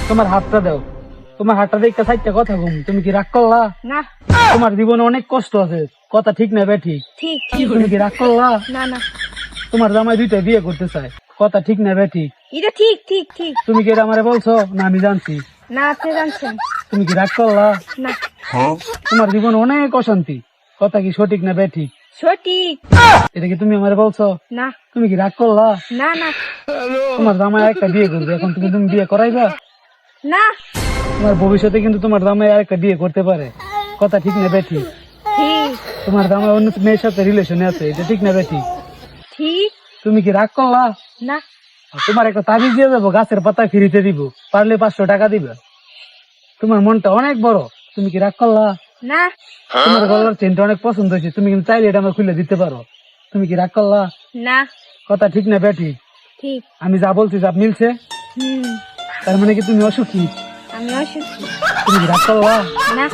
তোমার হাতটা দাও। তোমার হাতটা দেখতে সাইডটা কথা কম। তুমি কি রাগ করলা? না। তোমার জীবনে অনেক কষ্ট আছে, কথা ঠিক না বেঠিক? ঠিক ঠিক। তুমি কি রাগ করলা? না না, তোমার জামাই দুইটা বিয়ে করতে চায়, কথা ঠিক না বেঠিক? এটা ঠিক ঠিক ঠিক। তুমি কি এটা আমারে বলছো না আমি জানছি? না, আপনি জানছেন। তুমি কি রাগ করলা? না। তোমার জীবনে অনেক অশান্তি, কথা কি সঠিক না বেঠিক? সঠিক। এটা কি তুমি আমারে বলছো? না তুমি কি রাগ করলা? না না তোমার জামাই একটা বিয়ে করবে, এখন তুমি তুমি বিয়ে করাইবা? না। তোমার ভবিষ্যতে কিন্তু তোমার জামাই আরেকটা বিয়ে করতে পারে, কথা ঠিক না বেঠিক? ঠিক তোমার জামাই অন্য মেয়ের সাথে রিলেশনে আছে, এটা ঠিক না বেঠিক? ঠিক। তুমি কি রাগ করলা? না। তোমার একটা তাবিজ দিয়ে যাবো, গাছের পাতা ফিরিতে দিব, পারলে 500 টাকা দিবে। তোমার মনটা অনেক বড়, তুমি কি রাগ করলা? না তোমার গলার চেনটা অনেক পছন্দ হয়েছে, তুমি কিন্তু চাইলে এটা আমার খুলে দিতে পারো। তুমি কি রাগ করলা? না। কথা ঠিক না বেঠিক? ঠিক। আমি যা বলছি সব মিলছে, হুম। তার মানে কি তুমি অসুখী? আমি অসুখী। তুমি কি রাগ করলা? না।